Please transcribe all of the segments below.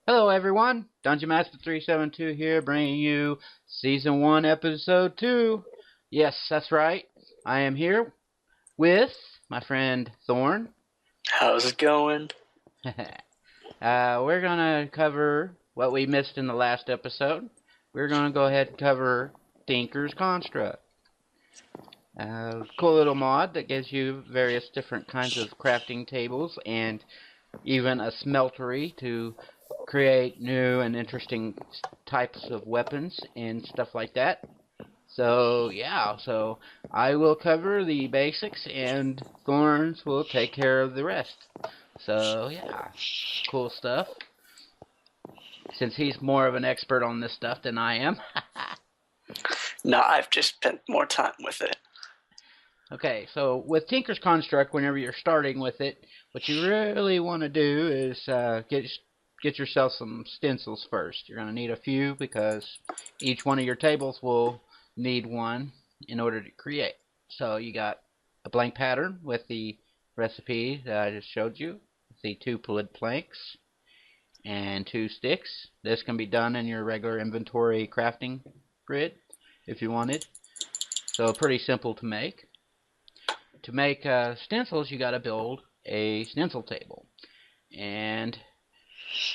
Hello everyone, Dunge Master 372 here, bringing you Season 1, Episode 2. Yes, that's right, I am here with my friend Thorn. How's it going? We're going to cover what we missed in the last episode. We're going to go ahead and cover Tinker's Construct. Cool little mod that gives you various different kinds of crafting tables and even a smeltery to create new and interesting types of weapons and stuff like that. So yeah, so I will cover the basics and Thorns will take care of the rest. So yeah, cool stuff. Since he's more of an expert on this stuff than I am. No, I've just spent more time with it. Okay, so with Tinker's Construct, whenever you're starting with it, what you really want to do is get yourself some stencils first. You're going to need a few because each one of your tables will need one in order to create. So you got a blank pattern with the recipe that I just showed you, the 2 wood planks and 2 sticks. This can be done in your regular inventory crafting grid if you wanted. So pretty simple to make. To make stencils, you got to build a stencil table, and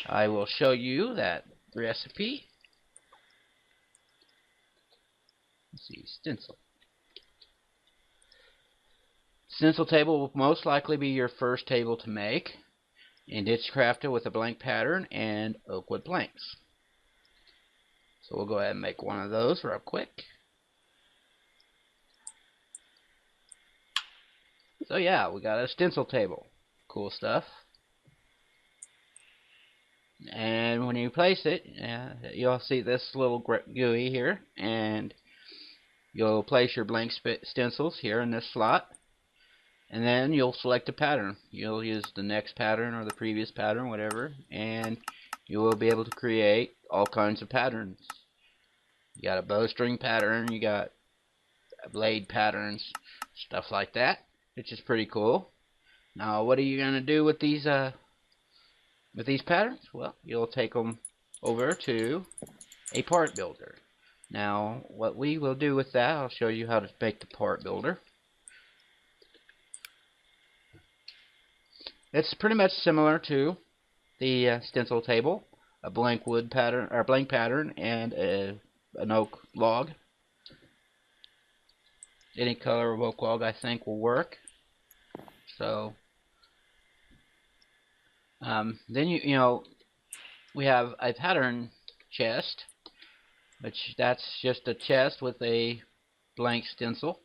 I will show you that recipe. Let's see, stencil. Stencil table will most likely be your first table to make, and it's crafted with a blank pattern and oak wood planks. So we'll go ahead and make one of those real quick. So yeah, we got a stencil table. Cool stuff. And when you place it, you'll see this little GUI here, and you'll place your blank stencils here in this slot, and then you'll select a pattern. You'll use the next pattern or the previous pattern, whatever, and you will be able to create all kinds of patterns. You got a bowstring pattern, you got blade patterns, stuff like that, which is pretty cool. Now, what are you going to do with these patterns? Well, you'll take them over to a part builder. Now, what we will do with that, I'll show you how to make the part builder. It's pretty much similar to the stencil table, a blank wood pattern or blank pattern and an oak log. Any color of oak log I think will work. So then you know we have a pattern chest, which that's just a chest with a blank stencil.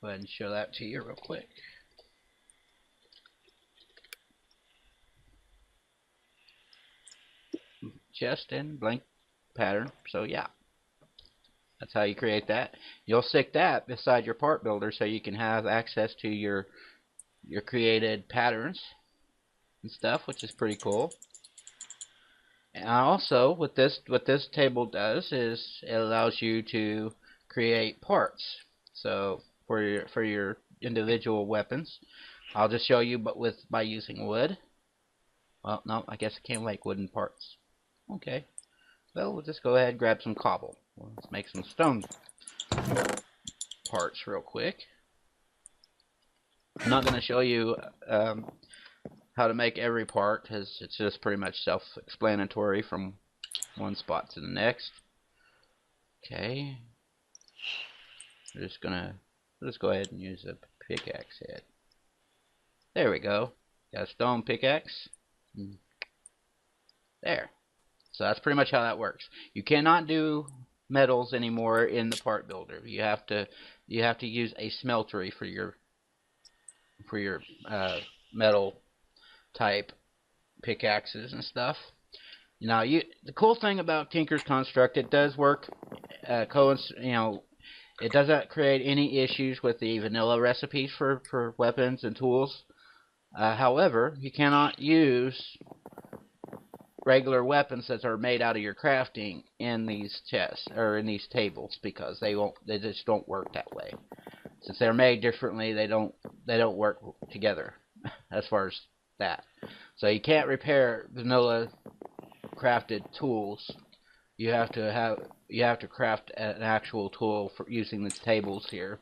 Go ahead and show that to you real quick. Chest and blank pattern. So yeah, that's how you create that. You'll stick that beside your part builder so you can have access to your created patterns and stuff, which is pretty cool. And also, what this table does is it allows you to create parts. So for your individual weapons, I'll just show you, but by using wood. Well, no, I guess I can't make wooden parts. Okay, well, we'll just go ahead and grab some cobble. Let's make some stone parts real quick. I'm not going to show you how to make every part, because it's just pretty much self-explanatory from one spot to the next. Okay, we'll just go ahead and use a pickaxe head. There we go. Got a stone pickaxe. There. So that's pretty much how that works. You cannot do metals anymore in the part builder. You have to use a smeltery for your metal type pickaxes and stuff. Now, the cool thing about Tinker's Construct, it does work. It doesn't create any issues with the vanilla recipes for weapons and tools. However, you cannot use regular weapons that are made out of your crafting in these chests or in these tables, because they just don't work that way. Since they're made differently, they don't work together as far as that. So you can't repair vanilla crafted tools. You have to craft an actual tool for using the tables here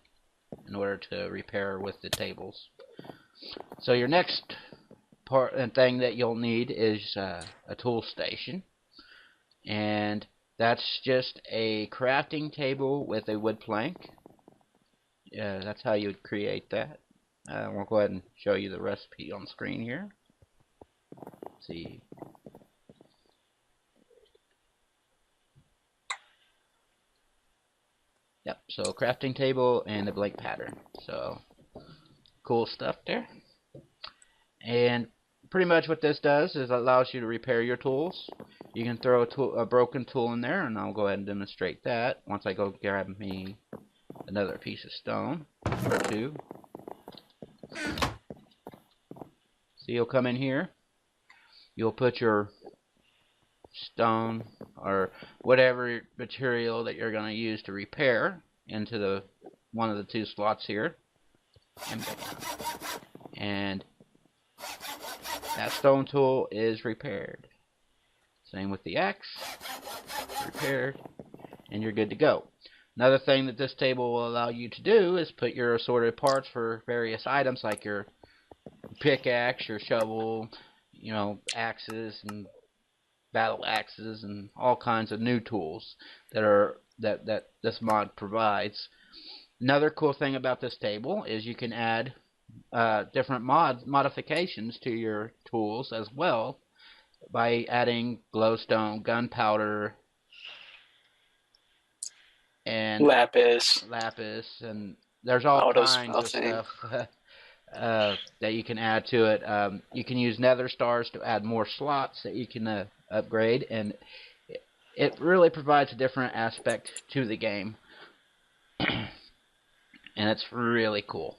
in order to repair with the tables. So your next part and thing that you'll need is a tool station, and that's just a crafting table with a wood plank. That's how you would create that. We'll go ahead and show you the recipe on screen here. Let's see. Yep, so crafting table and a blank pattern. So cool stuff there. And pretty much what this does is it allows you to repair your tools. You can throw a broken tool in there, and I'll go ahead and demonstrate that once I go grab me another piece of stone or two. So you'll come in here, you'll put your stone or whatever material that you're going to use to repair into one of the two slots here, and that stone tool is repaired. Same with the axe, repaired, and you're good to go. Another thing that this table will allow you to do is put your assorted parts for various items like your pickaxe, your shovel, axes and battle axes and all kinds of new tools that this mod provides. Another cool thing about this table is you can add different modifications to your tools as well by adding glowstone, gunpowder, and lapis, and there's all kinds of stuff that you can add to it. You can use nether stars to add more slots that you can upgrade, and it really provides a different aspect to the game, and it's really cool.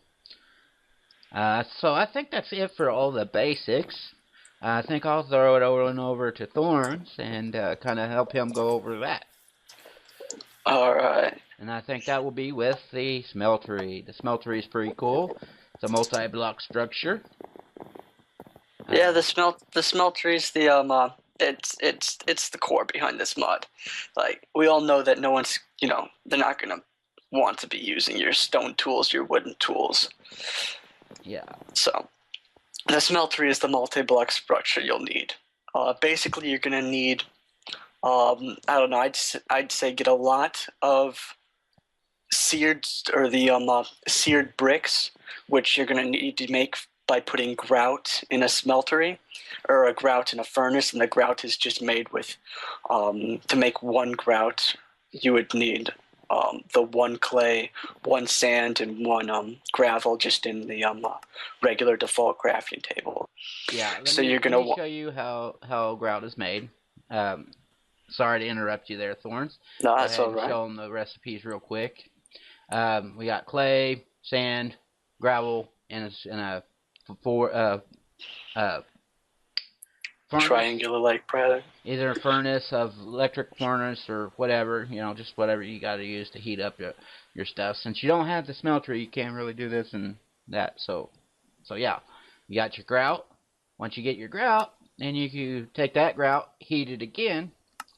So I think that's it for all the basics. I think I'll throw it over to Thorns and kind of help him go over that. Alright. And I think that will be with the smeltery. The smeltery is pretty cool. It's a multi-block structure. Yeah, the smeltery is the it's the core behind this mod. Like, we all know that no one's they're not gonna want to be using your stone tools, your wooden tools. Yeah. So the smeltery is the multi-block structure you'll need. Basically, you're gonna need I don't know. I'd say get a lot of seared seared bricks, which you're gonna need to make by putting grout in a smeltery, or a grout in a furnace, and the grout is just made with to make one grout, you would need the one clay, one sand, and one gravel, just in the regular default crafting table. Yeah. Let me show you how grout is made. Sorry to interrupt you there, Thorns. No, that's all right. Show them the recipes real quick. We got clay, sand, gravel, and a triangular-like pattern. Either a furnace of electric furnace or whatever, just whatever you got to use to heat up your stuff. Since you don't have the smelter, you can't really do this and that. So yeah, you got your grout. Once you get your grout, then you can take that grout, heat it again,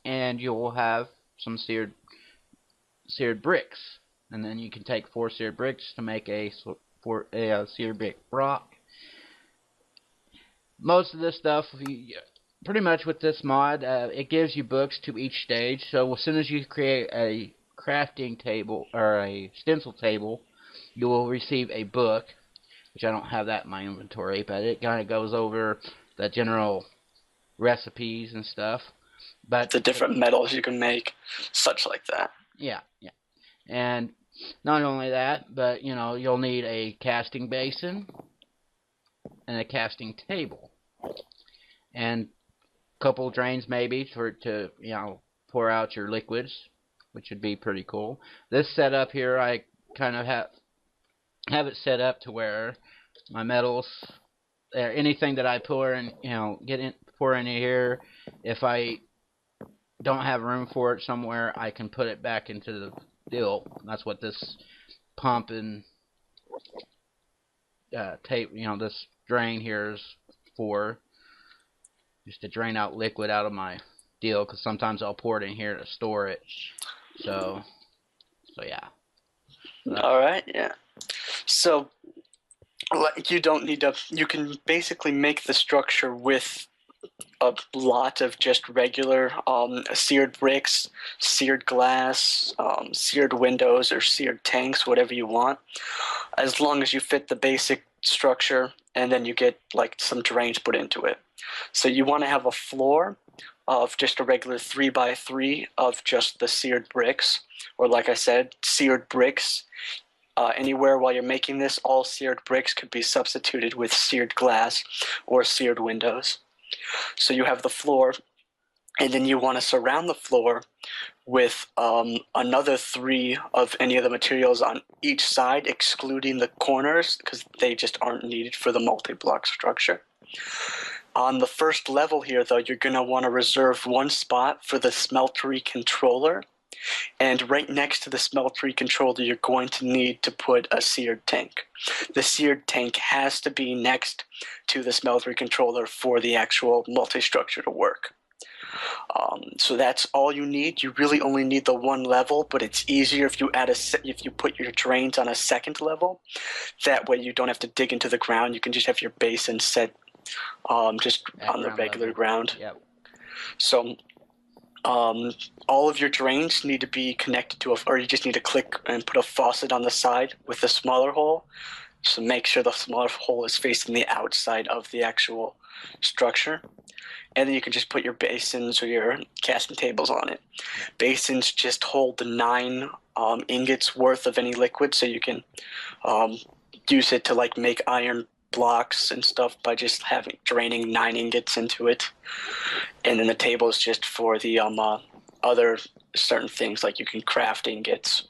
and you'll have some seared bricks. And then you can take 4 seared bricks to make a seared brick block. Most of this stuff, pretty much with this mod, it gives you books to each stage. So as soon as you create a crafting table or a stencil table, you will receive a book, which I don't have that in my inventory, but it kind of goes over the general recipes and stuff. But the different metals you can make, such like that. Yeah. And not only that, but you'll need a casting basin and a casting table and a couple drains maybe to pour out your liquids, which would be pretty cool. This setup here, I kind of have it set up to where my metals, anything that I pour in, pour in here, if I don't have room for it somewhere, I can put it back into the deal. That's what this pump and tape, this drain here is for. just to drain out liquid out of my deal, because sometimes I'll pour it in here to store it. So yeah. All right, yeah. So you don't need to. You can basically make the structure with a lot of just regular seared bricks, seared glass, seared windows, or seared tanks, whatever you want, as long as you fit the basic structure, and then you get like some drains put into it. So you want to have a floor of just a regular 3x3 of just the seared bricks, or like I said, seared bricks. Anywhere while you're making this, all seared bricks could be substituted with seared glass or seared windows. So you have the floor, and then you want to surround the floor with another 3 of any of the materials on each side, excluding the corners, because they just aren't needed for the multi-block structure. On the first level here, though, you're going to want to reserve one spot for the smeltery controller. And right next to the smeltery controller, you're going to need to put a seared tank. The seared tank has to be next to the smeltery controller for the actual multi-structure to work. So that's all you need. You really only need the one level, but it's easier if you if you put your drains on a second level. That way you don't have to dig into the ground. You can just have your basin set just At on the regular level. ground. Yep. So all of your drains need to be connected to or you just need to click and put a faucet on the side with the smaller hole. So make sure the smaller hole is facing the outside of the actual structure. And then you can just put your basins or your casting tables on it. Basins just hold the 9 ingots worth of any liquid, so you can use it to like make iron blocks and stuff by just draining 9 ingots into it. And then the table is just for the other certain things, like you can craft ingots,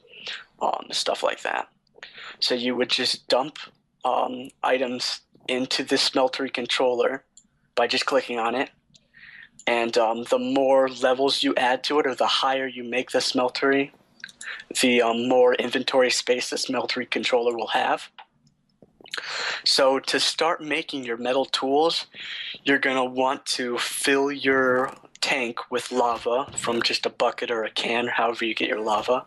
stuff like that. So you would just dump items into the smeltery controller by just clicking on it. And the more levels you add to it, or the higher you make the smeltery, the more inventory space the smeltery controller will have. So to start making your metal tools, you're going to want to fill your tank with lava from just a bucket or a can, or however you get your lava.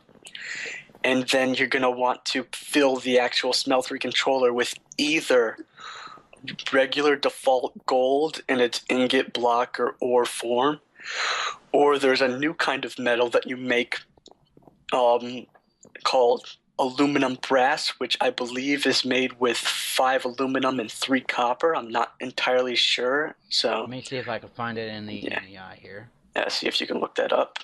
And then you're going to want to fill the actual smeltery controller with either regular default gold in its ingot, block, or ore form, or there's a new kind of metal that you make called aluminum brass, which I believe is made with 5 aluminum and 3 copper. I'm not entirely sure. So let me see if I can find it in the NEI here. Yeah, see if you can look that up.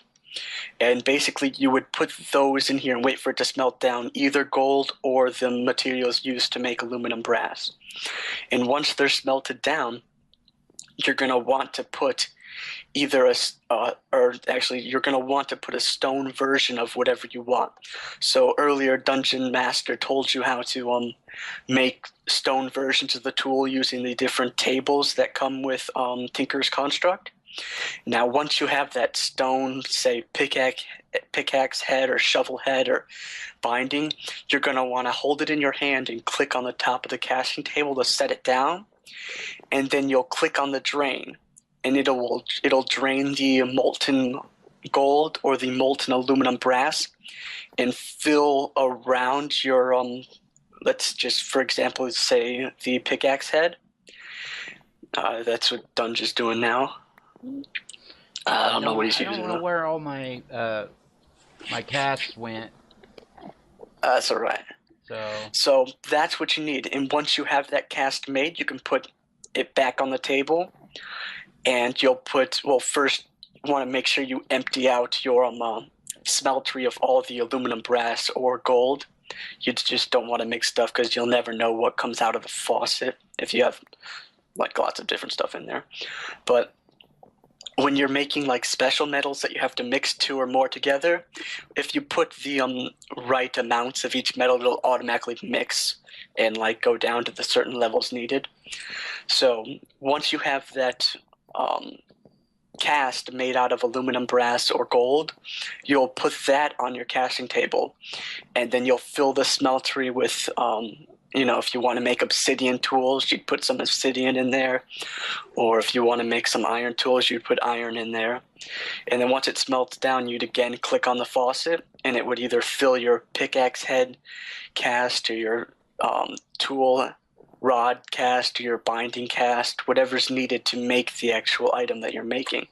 And basically you would put those in here and wait for it to smelt down, either gold or the materials used to make aluminum brass. And once they're smelted down, you're going to want to put either you're going to want to put a stone version of whatever you want. So earlier Dungeon Master told you how to make stone versions of the tool using the different tables that come with Tinker's Construct. Now once you have that stone, say pickaxe head or shovel head or binding, you're going to want to hold it in your hand and click on the top of the casting table to set it down, and then you'll click on the drain, and it'll drain the molten gold or the molten aluminum brass and fill around your let's just for example say the pickaxe head. That's what Dunge is doing now. I don't know what he's using. I don't know where all my my casts went. That's all right. So that's what you need. And once you have that cast made, you can put it back on the table. And you'll put, well, first you want to make sure you empty out your smeltery of all the aluminum, brass, or gold. You just don't want to mix stuff because you'll never know what comes out of the faucet if you have like lots of different stuff in there. But when you're making like special metals that you have to mix 2 or more together, if you put the right amounts of each metal, it'll automatically mix and like go down to the certain levels needed. So once you have that cast made out of aluminum, brass, or gold, you'll put that on your casting table, and then you'll fill the smeltery with if you want to make obsidian tools, you'd put some obsidian in there. Or if you want to make some iron tools, you'd put iron in there. And then once it smelts down, you'd again click on the faucet, and it would either fill your pickaxe head cast or your tool rod cast or your binding cast, whatever's needed to make the actual item that you're making.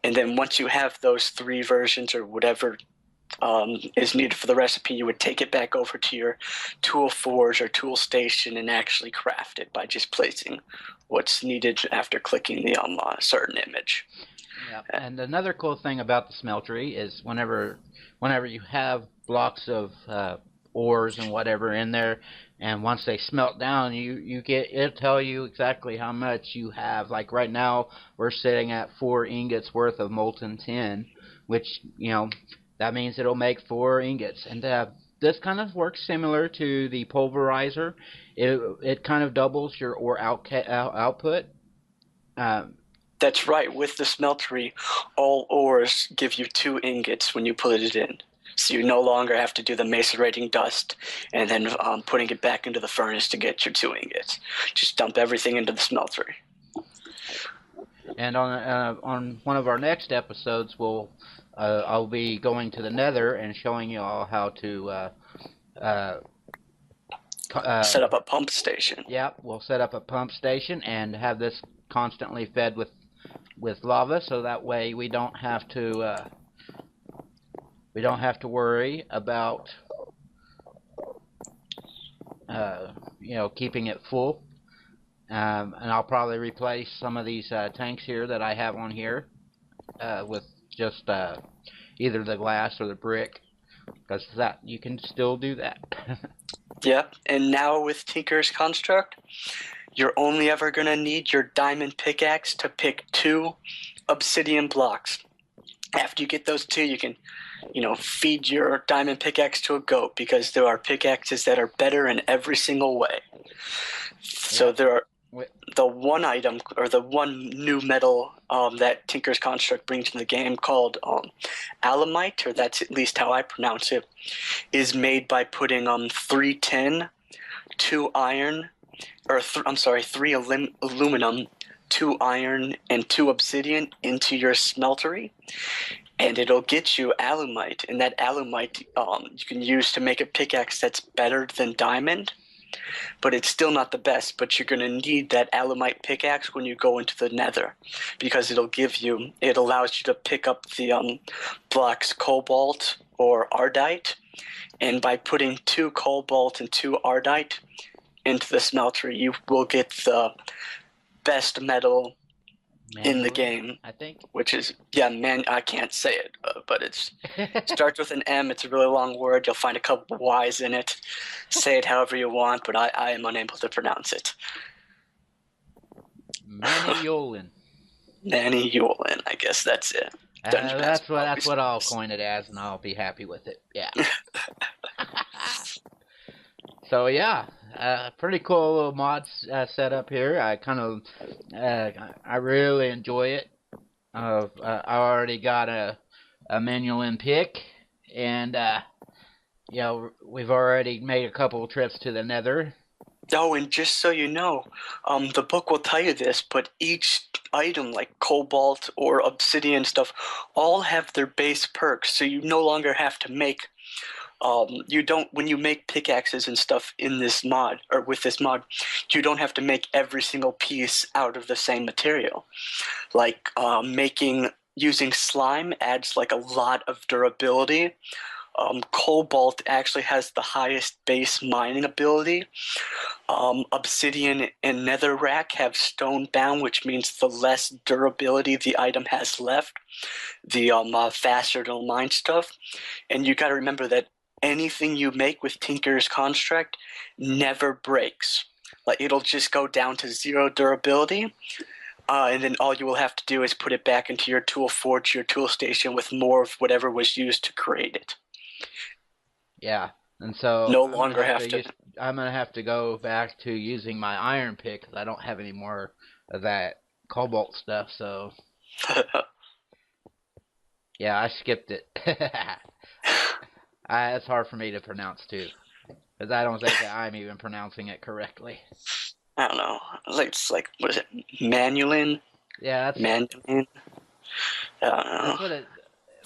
And then once you have those 3 versions or whatever is needed for the recipe, you would take it back over to your tool forge or tool station and actually craft it by just placing what's needed after clicking the certain image. Yeah, and another cool thing about the smeltery is whenever you have blocks of ores and whatever in there, and once they smelt down, it'll tell you exactly how much you have. Like right now, we're sitting at 4 ingots worth of molten tin, which that means it'll make 4 ingots, and this kind of works similar to the pulverizer. It kind of doubles your ore output. That's right. With the smeltery, all ores give you 2 ingots when you put it in. So you no longer have to do the macerating dust and then putting it back into the furnace to get your 2 ingots. Just dump everything into the smeltery. And on one of our next episodes, I'll be going to the Nether and showing you all how to set up a pump station. Yeah, we'll set up a pump station and have this constantly fed with lava, so that way we don't have to worry about keeping it full. And I'll probably replace some of these tanks here that I have on here with just either the glass or the brick, because that you can still do that. Yep, and now with Tinker's Construct, you're only ever going to need your diamond pickaxe to pick 2 obsidian blocks. After you get those 2, you can, feed your diamond pickaxe to a goat, because there are pickaxes that are better in every single way. So there are the one item, or the one new metal that Tinker's Construct brings to the game called alumite, or that's at least how I pronounce it, is made by putting 3 tin, 2 iron, or 3 aluminum, 2 iron, and 2 obsidian into your smeltery, and it'll get you alumite. And that alumite you can use to make a pickaxe that's better than diamond, but it's still not the best. But you're going to need that alumite pickaxe when you go into the Nether, because it allows you to pick up the blocks cobalt or ardite, and by putting 2 cobalt and 2 ardite into the smeltery, you will get the best metal in the game, I think. Which is, I can't say it, but it starts with an M. It's a really long word. You'll find a couple of Y's in it. Say it however you want, but I am unable to pronounce it. Manny-Yolin. Manny-Yolin, I guess that's it. That's what I'll coin it as, and I'll be happy with it. Yeah. So yeah, pretty cool little mod setup here. I really enjoy it. I already got a manual pick, and we've already made a couple of trips to the Nether. Oh, and just so you know, the book will tell you this, but each item like cobalt or obsidian stuff all have their base perks, so you no longer have to make when you make pickaxes and stuff in this mod, or with this mod, you don't have to make every single piece out of the same material. Like using slime adds like a lot of durability. Cobalt actually has the highest base mining ability. Obsidian and netherrack have stone bound, which means the less durability the item has left, the faster it'll mine stuff. And you got to remember that anything you make with Tinker's Construct never breaks. Like, it'll just go down to 0 durability, and then all you will have to do is put it back into your tool forge, your tool station, with more of whatever was used to create it. Yeah, and so I'm gonna have to go back to using my iron pick, because I don't have any more of that cobalt stuff. So yeah, I skipped it. It's hard for me to pronounce too. Because I don't think that I'm even pronouncing it correctly. I don't know. It's like, what is it? Manulin? Yeah, Manulin? I don't know. that's what it.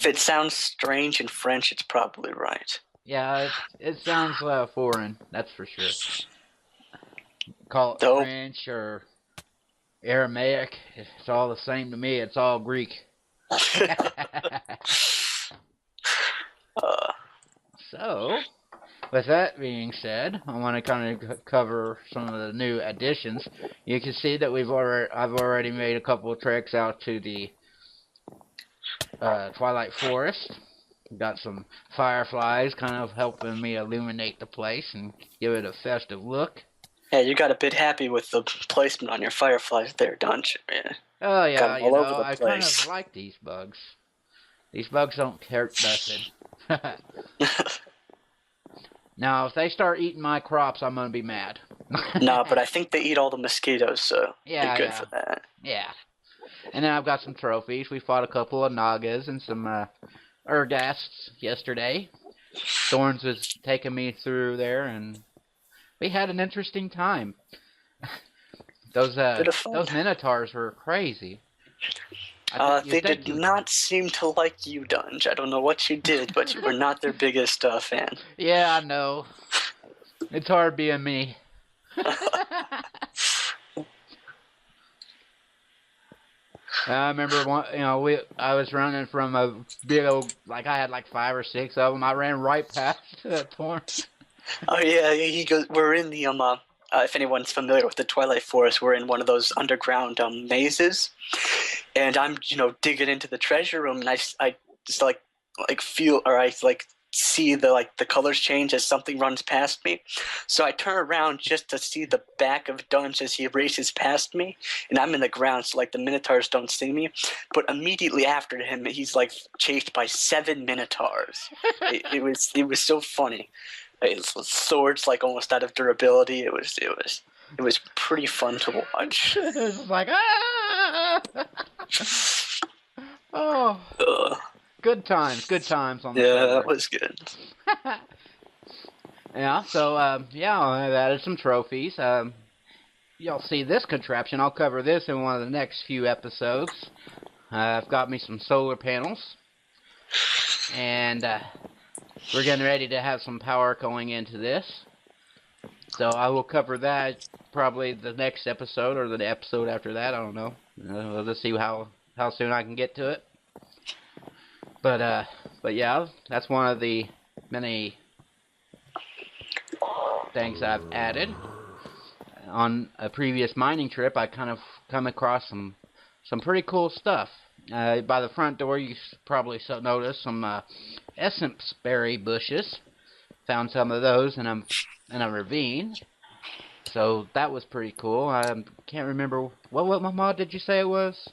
If it sounds strange in French, it's probably right. Yeah, it sounds foreign. That's for sure. Call it Though, French or Aramaic. It's all the same to me. It's all Greek. So, with that being said, I want to kind of cover some of the new additions. You can see that I've already made a couple of treks out to the Twilight Forest. Got some fireflies kind of helping me illuminate the place and give it a festive look. yeah, you got a bit happy with the placement on your fireflies there, don't you? Yeah. Oh Got yeah, them all over the I kind of place. like these bugs. These bugs don't hurt nothing. Now, if they start eating my crops, I'm gonna be mad. No, but I think they eat all the mosquitoes, so Yeah, you're good for that. yeah. And then I've got some trophies. We fought a couple of Nagas and some Urghasts yesterday. Thorns was taking me through there, and we had an interesting time. Those Bit of fun. Minotaurs were crazy. They did not seem to like you, Dunge. I don't know what you did, but you were not their biggest fan. Yeah, I know. It's hard being me. I remember I was running from a big old, like I had like 5 or 6 of them. I ran right past Thorns. Oh yeah, he goes. We're in the if anyone's familiar with the Twilight Forest, we're in one of those underground mazes, and I'm digging into the treasure room, and I just like feel, or I like see the colors change as something runs past me. So I turn around just to see the back of Dunge as he races past me, and I'm in the ground, so the Minotaurs don't see me. But immediately after him, he's chased by 7 Minotaurs. it was so funny. His sword's almost out of durability. It was pretty fun to watch. It's like oh. Good times on the server. That was good. Yeah, so, I've added some trophies. You'll see this contraption. I'll cover this in one of the next few episodes. I've got me some solar panels. And, we're getting ready to have some power going into this. So I will cover that probably the next episode or the episode after that. I don't know. We'll just see how soon I can get to it. But yeah, that's one of the many things I've added. On a previous mining trip, I kind of come across some pretty cool stuff. By the front door, you probably noticed some essence berry bushes. Found some of those in a ravine. So that was pretty cool. I can't remember what mod did you say it was?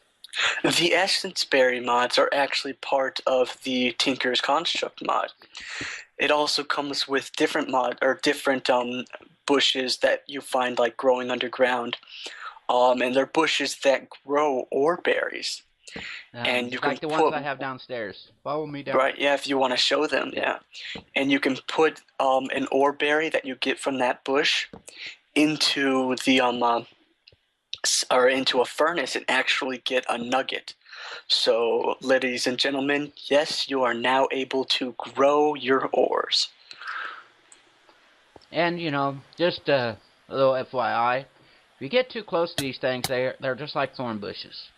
The essence berry mods are actually part of the Tinker's Construct mod. It also comes with different bushes that you find growing underground, and they're bushes that grow ore berries. And you can the ones I have downstairs. Follow me down. Right, yeah, if you want to show them, yeah. And you can put an ore berry that you get from that bush into the or into a furnace and actually get a nugget. So, ladies and gentlemen, yes, you are now able to grow your ores. And just a little FYI, if you get too close to these things, they're just like thorn bushes.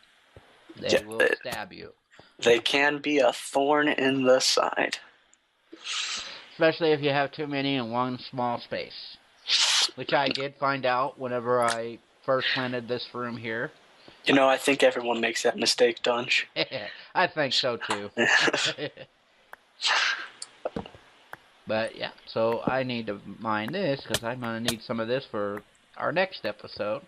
They will stab you. They can be a thorn in the side. Especially if you have too many in one small space. Which I did find out whenever I first planted this room here. I think everyone makes that mistake, Dunge. I think so too. But yeah, so I need to mine this because I'm going to need some of this for our next episode.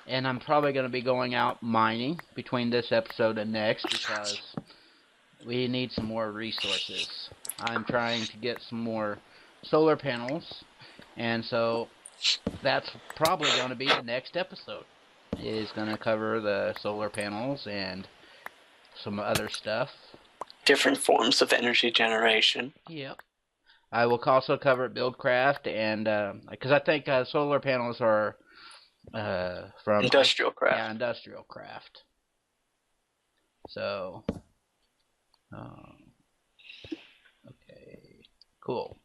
And I'm probably going to be going out mining between this episode and next because we need some more resources. I'm trying to get some more solar panels, and so that's probably going to be the next episode. It is going to cover the solar panels and some other stuff. different forms of energy generation. Yep. I will also cover Buildcraft, and because I think solar panels are from Industrial craft. Yeah, industrial craft. So, okay, cool.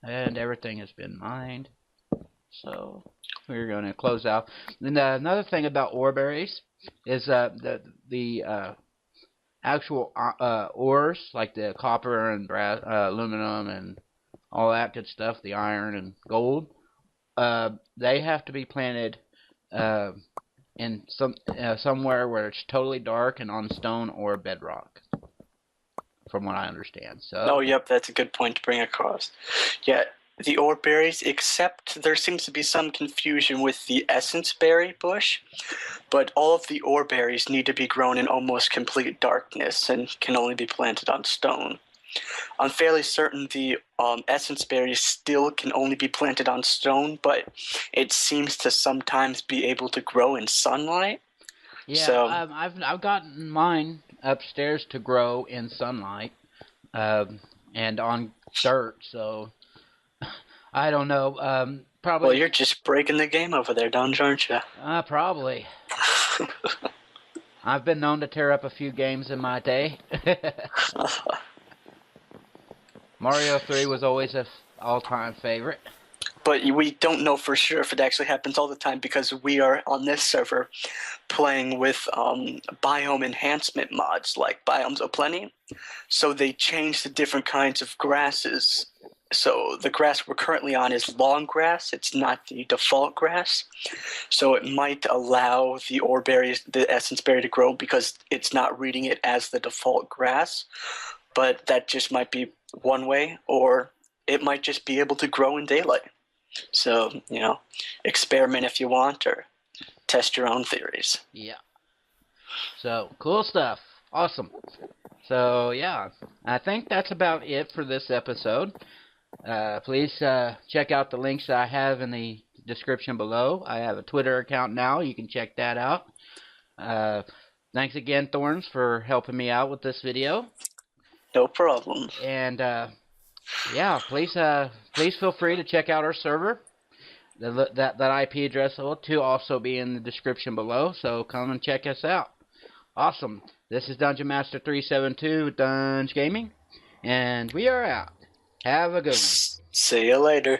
And everything has been mined. So we're going to close out. And another thing about ore berries is the actual ores, like the copper and brass, aluminum and all that good stuff, the iron and gold, they have to be planted in somewhere where it's totally dark and on stone or bedrock, from what I understand. So. Oh, yep, that's a good point to bring across. Yeah, the ore berries, except there seems to be some confusion with the essence berry bush, but all of the ore berries need to be grown in almost complete darkness and can only be planted on stone. I'm fairly certain the essence berries still can only be planted on stone, but it seems to sometimes be able to grow in sunlight. Yeah, so, I've gotten mine upstairs to grow in sunlight and on dirt, so I don't know. Probably. Well, you're just breaking the game over there, Dunge, aren't you? Probably. I've been known to tear up a few games in my day. Mario 3 was always an all-time favorite. But we don't know for sure if it actually happens all the time because we are on this server playing with biome enhancement mods like Biomes of Plenty. So they changed the different kinds of grasses. So the grass we're currently on is long grass. It's not the default grass. So it might allow the ore berries, the essence berry to grow because it's not reading it as the default grass. But that just might be one way, or it might just be able to grow in daylight. So, experiment if you want, or test your own theories. Yeah. So, cool stuff. Awesome. So, yeah, I think that's about it for this episode. Please check out the links I have in the description below. I have a Twitter account now. You can check that out. Thanks again, Thorns, for helping me out with this video. No problem. And yeah, please feel free to check out our server. That IP address will also be in the description below. So come and check us out. Awesome. This is Dungeon Master 372 with Dunge Gaming, and we are out. Have a good one. See you later.